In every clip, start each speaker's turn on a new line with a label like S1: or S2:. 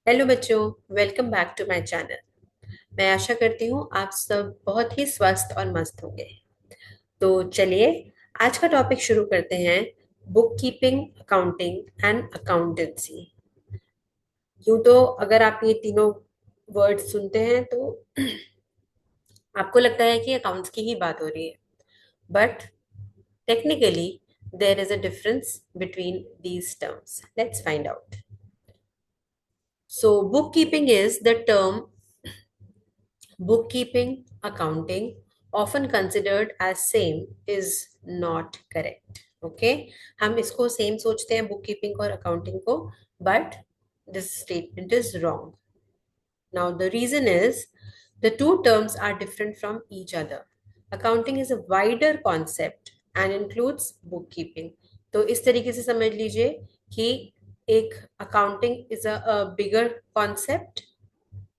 S1: Hello बच्चों, welcome back to my channel. मैं आशा करती हूँ आप सब बहुत ही स्वस्थ और मस्त होंगे। तो चलिए आज का टॉपिक शुरू करते हैं। Book keeping, accounting and accountancy. यूं तो अगर आप ये तीनों वर्ड सुनते हैं तो आपको लगता है कि अकाउंट्स की ही बात हो रही है, but technically there is a difference between these terms. Let's find out. So bookkeeping is the term. Bookkeeping, accounting, often considered as same, is not correct. Okay, हम इसको सेम सोचते हैं बुक कीपिंग और अकाउंटिंग को, but this statement is wrong. Now the reason is the two terms are different from each other. Accounting is a wider concept and includes bookkeeping. तो इस तरीके से समझ लीजिए कि एक accounting is a bigger concept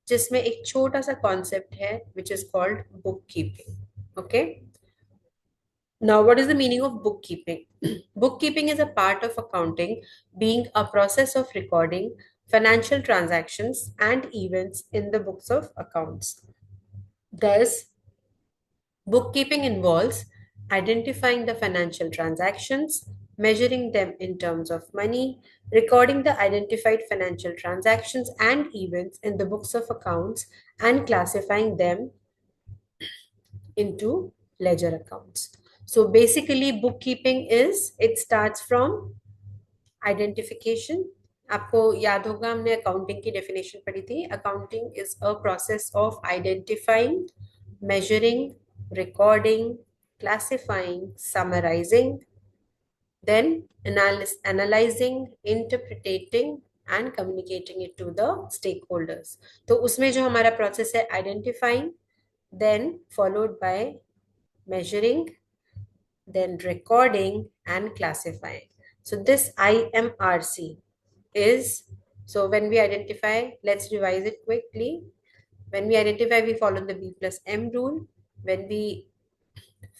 S1: जिसमें एक छोटा सा कॉन्सेप्ट है which is called book keeping. Okay. Now, what is the meaning of bookkeeping? Bookkeeping is a part of accounting, being a process of recording financial transactions and events in the books of accounts. Thus, bookkeeping involves identifying the financial transactions, measuring them in terms of money, recording the identified financial transactions and events in the books of accounts, and classifying them into ledger accounts. So basically, bookkeeping is it starts from identification. आपको याद होगा हमने accounting की definition पढ़ी थी. Accounting is a process of identifying, measuring, recording, classifying, summarizing, then analyzing, interpreting and communicating it to the stakeholders. तो उसमें जो हमारा प्रोसेस है identifying, then followed by measuring, then recording and classifying. So this IMRC is, so when we identify, let's revise it quickly. When we identify, we follow the B plus M rule. When we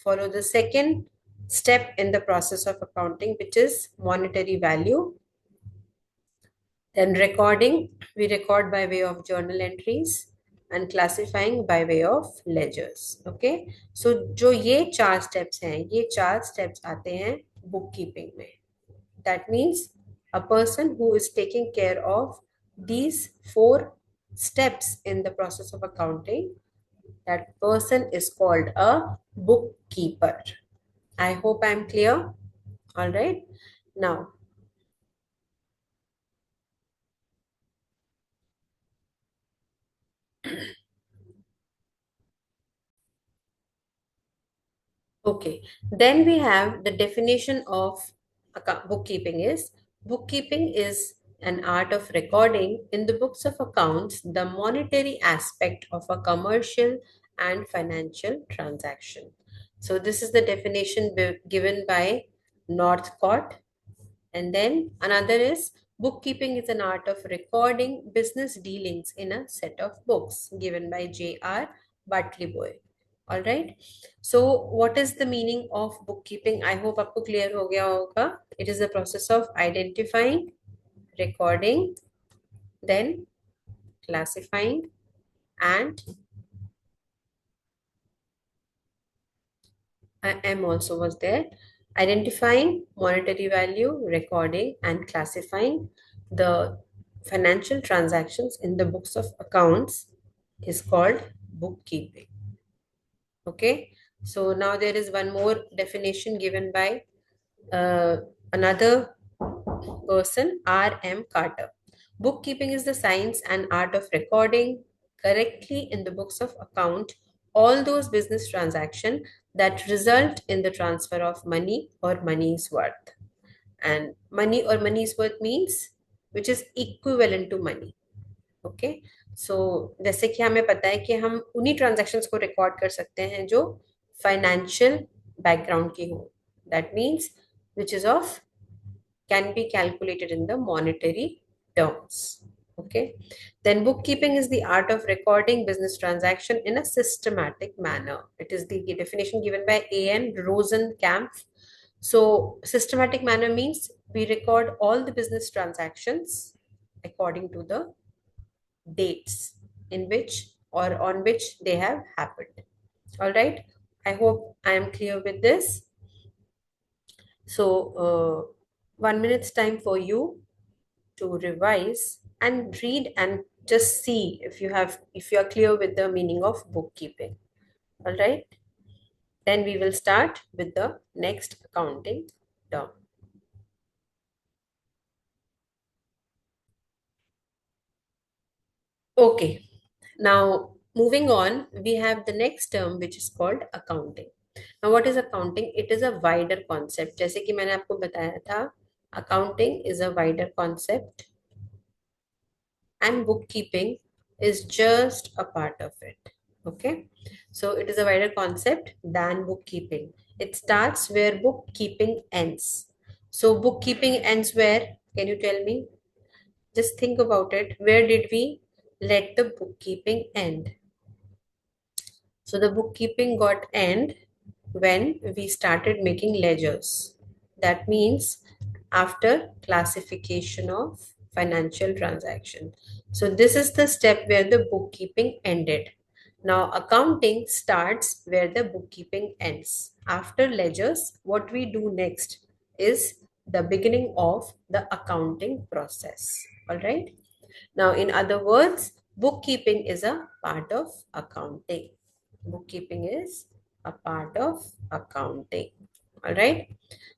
S1: follow the second step in the process of accounting, which is monetary value, then recording, we record by way of journal entries and classifying by way of ledgers. Okay. So जो ये चार steps हैं, ये चार steps आते हैं bookkeeping में. That means a person who is taking care of these four steps in the process of accounting, that person is called a bookkeeper. I hope I'm clear. All right. Now, okay. Then we have the definition of bookkeeping is bookkeeping is an art of recording in the books of accounts the monetary aspect of a commercial and financial transaction. So this is the definition given by Northcott. And then another is bookkeeping is an art of recording business dealings in a set of books given by J.R. Bartleby. All right. So what is the meaning of bookkeeping? I hope आपको clear हो गया होगा. It is the process of identifying, recording, then classifying and M also was there. Identifying monetary value, recording, and classifying the financial transactions in the books of accounts is called bookkeeping. Okay, so now there is one more definition given by uh, another person, R.M. Carter. Bookkeeping is the science and art of recording correctly in the books of account all those business transactions that result in the transfer of money or money's worth. And money or money's worth means which is equivalent to money. Okay. So जैसे कि हमें पता है कि हम उन्हीं transactions को record कर सकते हैं जो फाइनेंशियल बैकग्राउंड की हो. That means which is of can be calculated in the monetary terms. Okay. Then bookkeeping is the art of recording business transaction in a systematic manner. It is the definition given by A.N. Rosenkampf. So systematic manner means we record all the business transactions according to the dates in which or on which they have happened. All right. I hope I am clear with this. So, 1 minute's time for you to revise and read and just see if you are clear with the meaning of bookkeeping. All right. Then we will start with the next accounting term. Okay. Now, moving on, we have the next term which is called accounting. Now, what is accounting? It is a wider concept. जैसे कि मैंने आपको बताया था, accounting is a wider concept and bookkeeping is just a part of it. Okay, so it is a wider concept than bookkeeping. It starts where bookkeeping ends. So, bookkeeping ends where? Can you tell me? Just think about it. Where did we let the bookkeeping end? So the bookkeeping got end when we started making ledgers. That means after classification of financial transaction. So this is the step where the bookkeeping ended. Now accounting starts where the bookkeeping ends. After ledgers, what we do next is the beginning of the accounting process. All right. Now, in other words, bookkeeping is a part of accounting. Bookkeeping is a part of accounting. All right.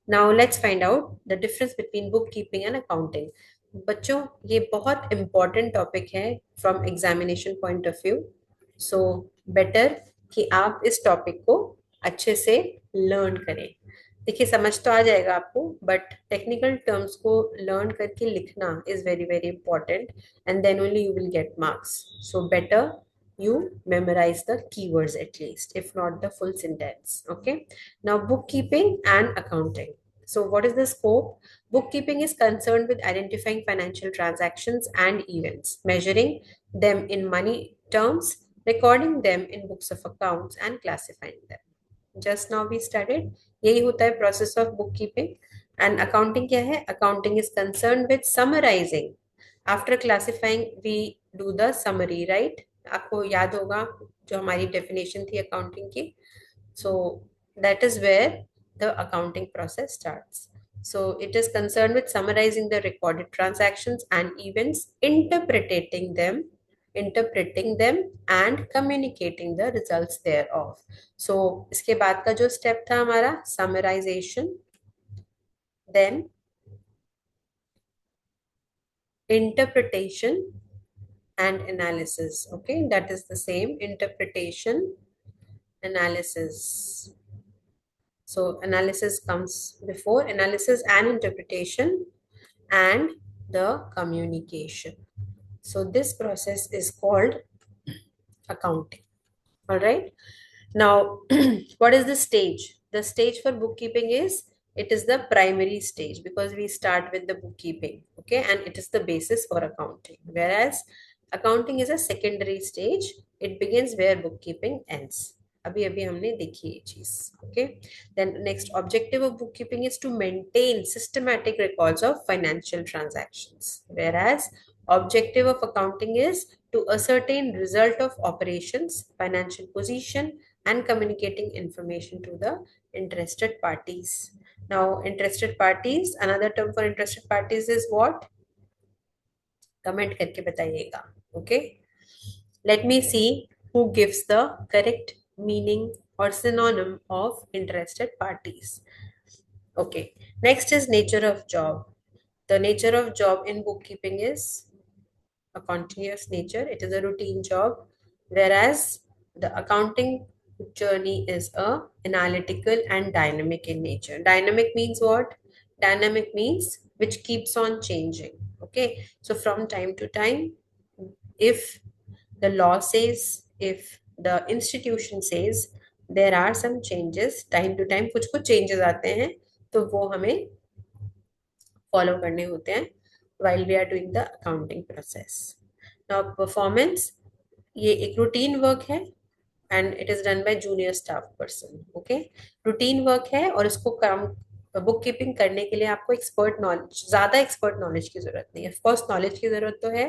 S1: Now, let's find out the difference between bookkeeping and accounting. बच्चों ये बहुत important topic है from examination point of view. So better कि आप इस topic को अच्छे से learn करें. देखिए समझ तो आ जाएगा आपको बट टेक्निकल टर्म्स को लर्न करके लिखना is very very important and then only you will get marks so better you memorize the keywords at least if not the full sentence. Okay, now bookkeeping and accounting. So what is the scope? Bookkeeping is concerned with identifying financial transactions and events, measuring them in money terms, recording them in books of accounts and classifying them. Just now we started यही होता है process of bookkeeping and accounting क्या है accounting is concern with summarising after classifying we do the summary right आपको याद होगा जो हमारी डेफिनेशन थी अकाउंटिंग की so that is where the accounting process starts. So it is concerned with summarizing the recorded transactions and events, interpreting them and communicating the results thereof. So इसके बाद का जो स्टेप था हमारा summarization, then interpretation and analysis. Okay, that is the same interpretation, analysis. So analysis comes before analysis and interpretation and the communication. So this process is called accounting. All right. Now, what is the stage? The stage for bookkeeping is it is the primary stage because we start with the bookkeeping, okay, and it is the basis for accounting. Whereas accounting is a secondary stage, it begins where bookkeeping ends. अभी अभी हमने देखी ये चीज okay then next objective of bookkeeping is to maintain systematic records of financial transactions whereas objective of accounting is to ascertain result of operations financial position and communicating information to the interested parties. Now interested parties another term for interested parties is what comment करके बताइएगा okay let me see who gives the correct meaning or synonym of interested parties. Okay, next is nature of job. The nature of job in bookkeeping is a continuous nature, it is a routine job, whereas the accounting journey is a analytical and dynamic in nature. Dynamic means what? Dynamic means which keeps on changing. Okay, so from time to time, if the law says, if the institution says there are some changes, time to time कुछ कुछ changes आते हैं तो वो हमें follow करने होते हैं while we are doing the accounting process. Now performance ये एक routine work है and it is done by junior staff person. Okay, routine work है और इसको काम बुक कीपिंग करने के लिए आपको एक्सपर्ट नॉलेज, ज्यादा एक्सपर्ट नॉलेज की जरूरत नहीं है। ऑफ कोर्स नॉलेज की जरूरत तो है,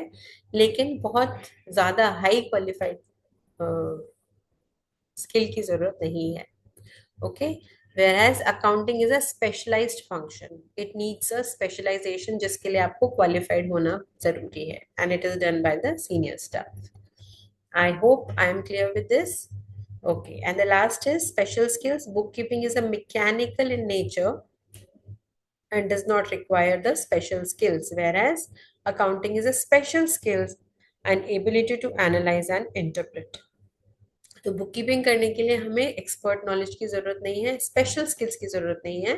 S1: लेकिन बहुत ज्यादा हाई क्वालिफाइड स्किल की जरूरत नहीं है। Okay, whereas accounting is a specialized function, it needs a specialization जिसके लिए आपको qualified होना जरूरी है, and it is done by the senior staff. I hope I am clear with this. Okay, and the last is special skills. Bookkeeping is a mechanical in nature and does not require the special skills, whereas accounting is a special skills and ability to analyze and interpret. तो book keeping करने के लिए हमें expert knowledge की जरूरत नहीं है, special skills की जरूरत नहीं है,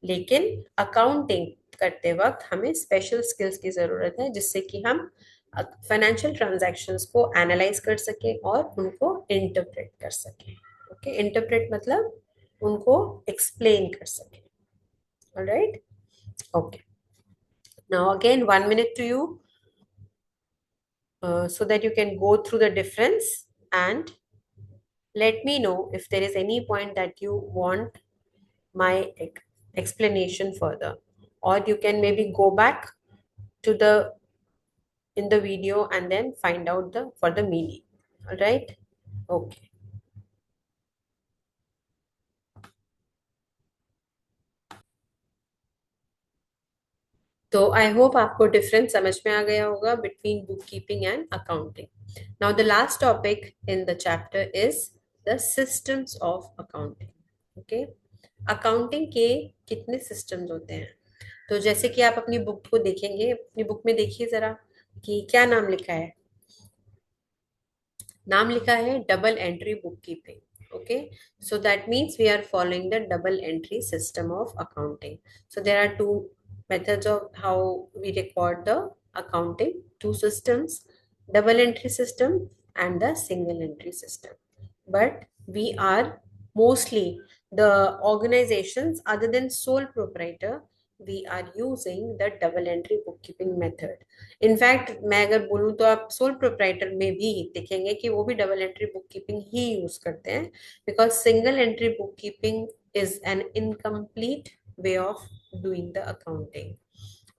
S1: लेकिन अकाउंटिंग करते वक्त हमें स्पेशल स्किल्स की जरूरत है, जिससे कि हम फाइनेंशियल ट्रांजैक्शंस को एनालाइज कर सकें और उनको इंटरप्रेट कर सकें। ओके, इंटरप्रेट मतलब उनको एक्सप्लेन कर सकें। Alright, okay, now again 1 minute to you, so that you can go through the difference and let me know if there is any point that you want my explanation further, or you can maybe go back to the in the video and then find out the for the meaning. All right, okay. तो I hope आपको difference समझ में आ गया होगा between book keeping and accounting. Now the last topic in the chapter is the systems of accounting. Okay, accounting के कितने systems होते हैं? तो जैसे कि आप अपनी बुक को देखेंगे, अपनी बुक में देखिए जरा कि क्या नाम लिखा है। नाम लिखा है double entry book keeping. Okay, so that means we are following the double entry system of accounting. So there are two methods of how we record the accounting, two systems: double entry system and the single entry system. But we are mostly the organizations other than sole proprietor, we are using the double entry bookkeeping method. In fact मैं अगर बोलूँ तो आप sole proprietor में भी देखेंगे कि वो भी डबल एंट्री बुक कीपिंग ही यूज करते हैं, because single entry book keeping is an incomplete way of doing the accounting.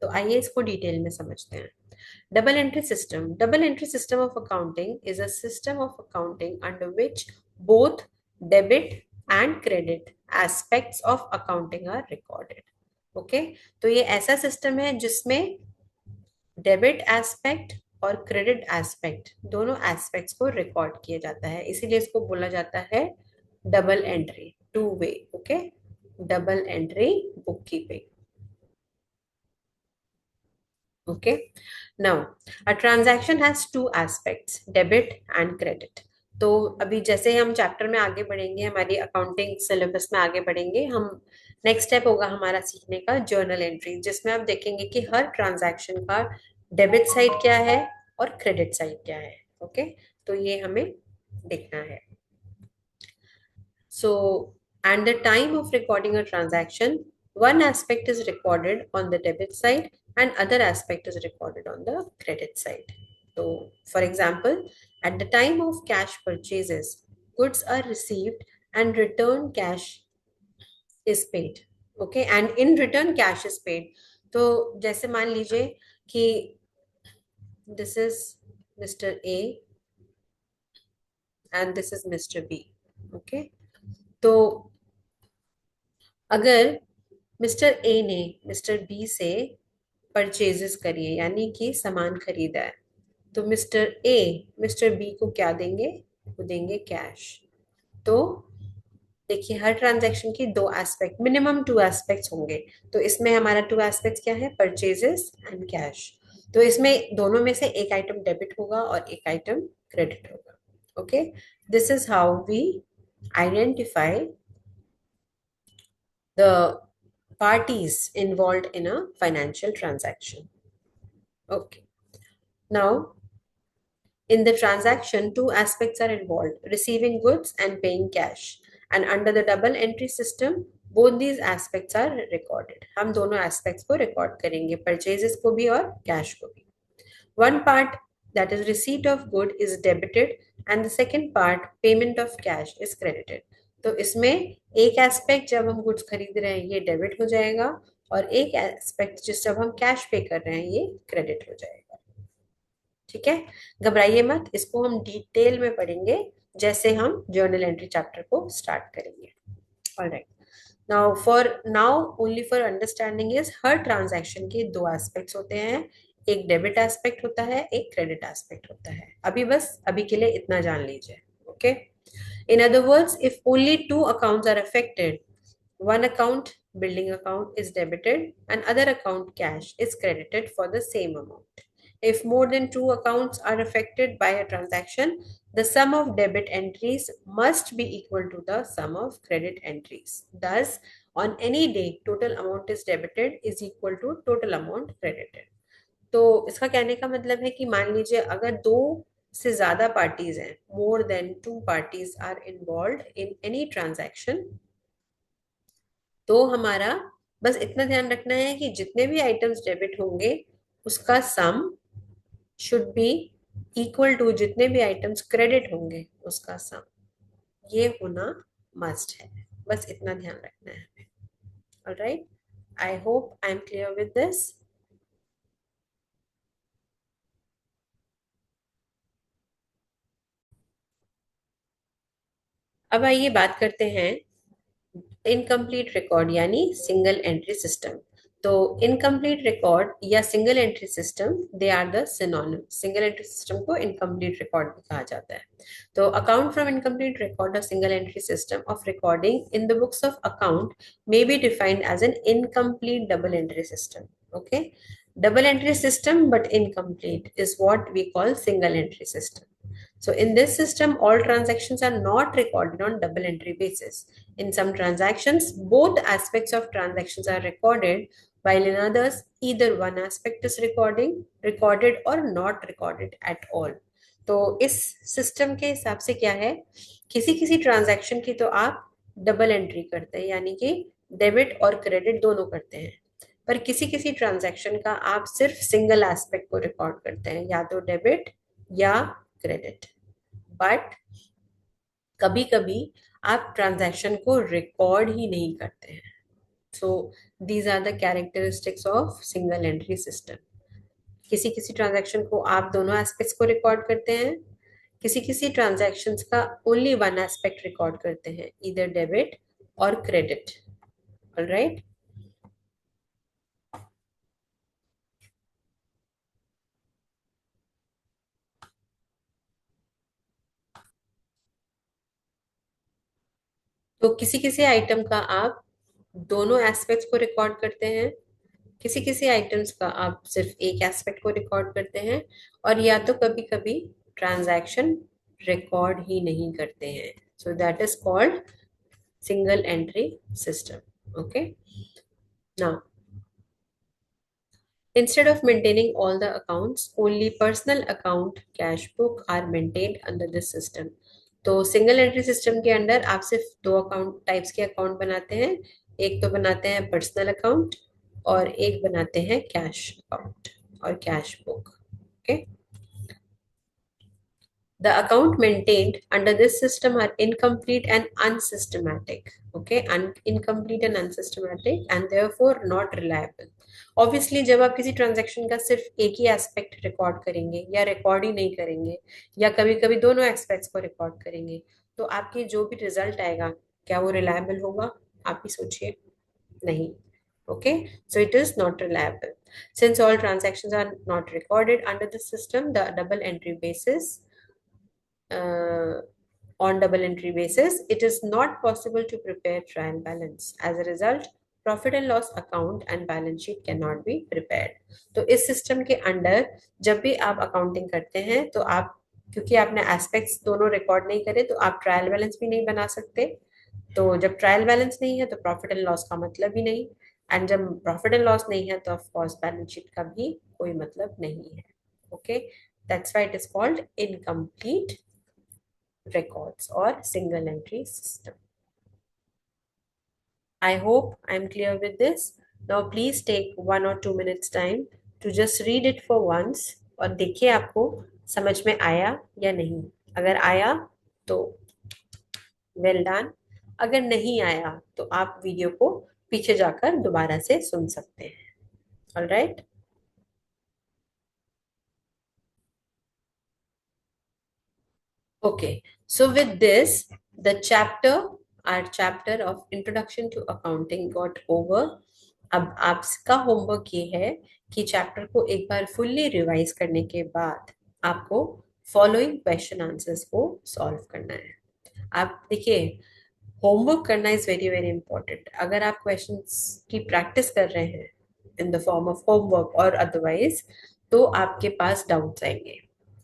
S1: तो आइए इसको डिटेल में समझते हैं। Double entry system of accounting is a system of accounting under which both debit and credit aspects of accounting are recorded. Okay, तो ये ऐसा system है जिसमें डेबिट एस्पेक्ट और क्रेडिट एस्पेक्ट, दोनों एस्पेक्ट्स को रिकॉर्ड किया जाता है, इसीलिए इसको बोला जाता है double entry, two way. Okay, double entry book keeping. Okay, now a transaction has two aspects, debit and credit. तो अभी जैसे हम चैप्टर में आगे बढ़ेंगे, हमारी अकाउंटिंग सिलेबस में आगे बढ़ेंगे हम, नेक्स्ट स्टेप होगा हमारा सीखने का जर्नल एंट्री, जिसमें आप देखेंगे कि हर ट्रांजैक्शन का डेबिट साइड क्या है और क्रेडिट साइड क्या है। ओके, तो ये हमें देखना है। So, at the time of recording a transaction, one aspect is recorded on the debit side and other aspect is recorded on the credit side. So, for example, at the time of cash purchases, goods are received and return cash is paid. Okay, and in return cash is paid. तो जैसे मान लीजिए कि this is Mr. A and this is Mr. B. Okay, तो अगर mister A ने mister B से purchases करी है, यानी कि सामान खरीदा है, तो मिस्टर ए मिस्टर बी को क्या देंगे? वो देंगे कैश। तो देखिए हर ट्रांजैक्शन की दो एस्पेक्ट, मिनिमम टू एस्पेक्ट्स होंगे। तो इसमें हमारा टू एस्पेक्ट्स क्या है? Purchases and cash. तो इसमें दोनों में से एक आइटम डेबिट होगा और एक आइटम क्रेडिट होगा। Okay, this is how we identify the parties involved in a financial transaction. Okay. Now, in the transaction, two aspects are involved: receiving goods and paying cash. And under the double entry system, both these aspects are recorded. हम दोनों aspects को record करेंगे, purchases को भी और cash को भी. One part, that is receipt of good, is debited and the second part, payment of cash, is credited. तो इसमें एक एस्पेक्ट जब हम गुड्स खरीद रहे हैं ये डेबिट हो जाएगा, और एक एस्पेक्ट जिस जब हम कैश पे कर रहे हैं ये क्रेडिट हो जाएगा। ठीक है, घबराइए मत, इसको हम डिटेल में पढ़ेंगे जैसे हम जर्नल एंट्री चैप्टर को स्टार्ट करेंगे। Alright, now only for understanding is her transaction के दो एस्पेक्ट्स होते हैं, एक डेबिट एस्पेक्ट होता है, एक क्रेडिट एस्पेक्ट होता है। अभी के लिए इतना जान लीजिए। Okay, in other words, if only two accounts are affected, one account, building account, is debited and other account, cash, is credited for the same amount. If more than two accounts are affected by a transaction, the sum of debit entries must be equal to the sum of credit entries. Thus, on any day, total amount is debited is equal to total amount credited. तो इसका कहने का मतलब है कि मान लीजिए अगर दो से ज्यादा पार्टीज हैं, more than two parties are involve in any transaction, तो हमारा बस इतना ध्यान रखना है कि जितने भी आइटम्स डेबिट होंगे उसका sum should be equal to जितने भी आइटम्स क्रेडिट होंगे उसका सम। ये होना मस्ट है, बस इतना ध्यान रखना है हमें। Alright, I hope I am clear with this. अब आइए बात करते हैं इनकम्प्लीट रिकॉर्ड यानी सिंगल एंट्री सिस्टम। तो इनकम्प्लीट रिकॉर्ड या single entry system, they are the synonym. Single entry system को इनकम्प्लीट रिकॉर्ड भी कहा जाता है। तो account from incomplete record of single entry system of recording in the books of account may be defined as an incomplete double entry system. Okay, double entry system but incomplete is what we call single entry system. So in this system, all transactions are not recorded on double entry basis. In some transactions, both aspects of transactions are recorded, while in others, either one aspect is recorded or not recorded at all. तो इस system के हिसाब से क्या है, किसी किसी transaction की तो आप डबल एंट्री करते हैं, यानी कि डेबिट और क्रेडिट दोनों करते हैं, पर किसी किसी ट्रांजैक्शन का आप सिर्फ सिंगल एस्पेक्ट को रिकॉर्ड करते हैं, या तो डेबिट या क्रेडिट। बट कभी कभी आप ट्रांजैक्शन को रिकॉर्ड ही नहीं करते हैं। So these are the characteristics of single entry system. किसी किसी ट्रांजैक्शन को आप दोनों एस्पेक्ट्स को रिकॉर्ड करते हैं, किसी किसी ट्रांजैक्शंस का ओनली वन एस्पेक्ट रिकॉर्ड करते हैं, इधर डेबिट और क्रेडिट। ऑलराइट, तो किसी किसी आइटम का आप दोनों एस्पेक्ट्स को रिकॉर्ड करते हैं, किसी किसी आइटम्स का आप सिर्फ एक एस्पेक्ट को रिकॉर्ड करते हैं, और या तो कभी कभी ट्रांजैक्शन रिकॉर्ड ही नहीं करते हैं। सो that is called single entry system. Okay, now instead of maintaining all the accounts, only personal account cash book are maintained under this system. तो सिंगल एंट्री सिस्टम के अंडर आप सिर्फ दो अकाउंट टाइप्स के account बनाते हैं, एक तो बनाते हैं पर्सनल अकाउंट और एक बनाते हैं कैश अकाउंट और cash book. Okay, the account maintained under this system are incomplete and unsystematic. Okay, incomplete and unsystematic and therefore not reliable. Obviously जब आप किसी ट्रांजैक्शन का सिर्फ एक ही एस्पेक्ट रिकॉर्ड करेंगे या रिकॉर्ड ही नहीं करेंगे, या कभी कभी दोनों एस्पेक्ट्स को रिकॉर्ड करेंगे, तो आपके जो भी रिजल्ट आएगा क्या वो रिलायबल होगा? आप ही सोचिए, नहीं। Okay, so it is not reliable. Since all transactions are not recorded under the system, the double entry basis uh, on double entry basis, it is not possible to prepare trial balance. As a result, profit and loss account and balance sheet can not be prepared. तो इस system के under जब भी आप accounting करते हैं तो आप, क्योंकि आपने एस्पेक्ट्स दोनों रिकॉर्ड नहीं करे, तो आप ट्रायल बैलेंस भी नहीं बना सकते। तो जब ट्रायल बैलेंस नहीं है तो प्रॉफिट एंड लॉस का मतलब ही नहीं, एंड जब प्रॉफिट एंड लॉस नहीं है तो ऑफ कोर्स बैलेंस शीट का भी कोई मतलब नहीं है। Okay, that's why it is called incomplete records or single entry system. I hope I'm clear with this. Now please take 1 or 2 minutes time to just read it for once और देखिए आपको समझ में आया या नहीं। अगर आया तो वेल डन, अगर नहीं आया तो आप वीडियो को पीछे जाकर दोबारा से सुन सकते हैं. Alright. Okay, so with this, the our chapter of Introduction to Accounting got over. अब आपका होमवर्क ये है कि चैप्टर को एक बार फुल्ली रिवाइज करने के बाद आपको फॉलोइंग क्वेश्चन आंसर्स को सॉल्व करना है. आप देखिए, होमवर्क करना इज वेरी वेरी इंपॉर्टेंट. अगर आप क्वेश्चंस की प्रैक्टिस कर रहे हैं in the form of homework और अदरवाइज, तो आपके पास डाउट्स आएंगे.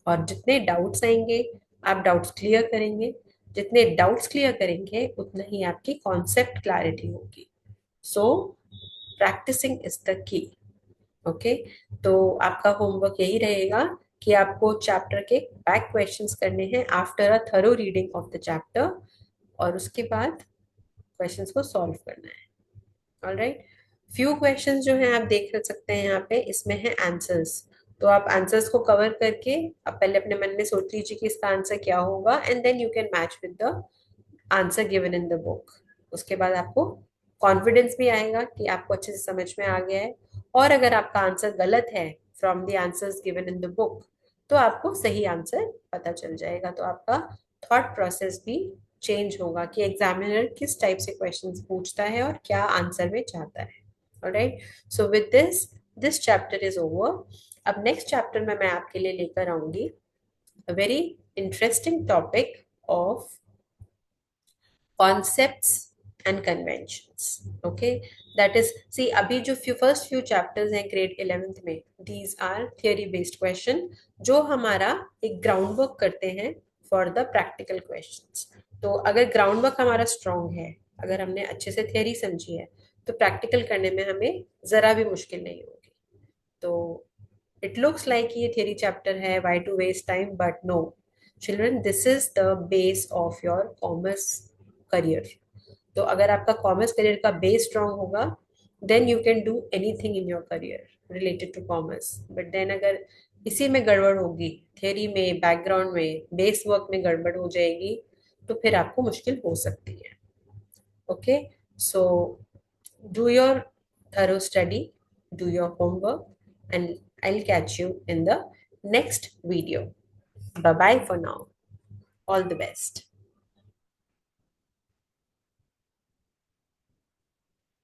S1: और जितने डाउट्स आएंगे, आप डाउट्स क्लियर करेंगे. जितने डाउट्स क्लियर करेंगे उतना ही आपकी कॉन्सेप्ट क्लैरिटी होगी. So practising is the key. Okay. तो आपका होमवर्क यही रहेगा कि आपको चैप्टर के बैक क्वेश्चंस करने हैं after a thorough reading of the chapter, और उसके बाद क्वेश्चंस को सॉल्व करना है. ऑलराइट. फ्यू क्वेश्चंस जो हैं आप देख सकते हैं यहाँ पे, इसमें है आंसर्स. तो आप आंसर्स को कवर करके आप पहले अपने मन में सोच लीजिए कि इसका आंसर क्या होगा, and then you can match with the answer given in the book. उसके बाद आपको कॉन्फिडेंस भी आएगा कि आपको अच्छे से समझ में आ गया है. और अगर आपका आंसर गलत है from the answers given in the book, तो आपको सही आंसर पता चल जाएगा. तो आपका थॉट प्रोसेस भी चेंज होगा कि एग्जामिनर किस टाइप से क्वेश्चंस पूछता है और क्या आंसर में चाहता है. Alright. So with this chapter is over. अब नेक्स्ट चैप्टर में मैं आपके लिए लेकर आऊंगी a very interesting topic of concepts and conventions. Okay, that is, see, अभी जो first few chapters हैं grade 11th में, these are theory based question जो हमारा एक groundwork करते हैं for the practical questions. तो अगर groundwork हमारा strong है, अगर हमने अच्छे से theory समझी है, तो practical करने में हमें जरा भी मुश्किल नहीं होगी. तो it looks like ये theory chapter है, why to waste time, but no children, this is the base of your commerce career. तो अगर आपका कॉमर्स करियर का बेस स्ट्रांग होगा, then you can do anything in your career related to commerce. But then अगर इसी में गड़बड़ होगी, थ्योरी में, बैकग्राउंड में, बेस वर्क में गड़बड़ हो जाएगी, तो फिर आपको मुश्किल हो सकती है. Okay. So do your thorough study, do your homework, and I'll catch you in the next video. Bye bye for now. All the best.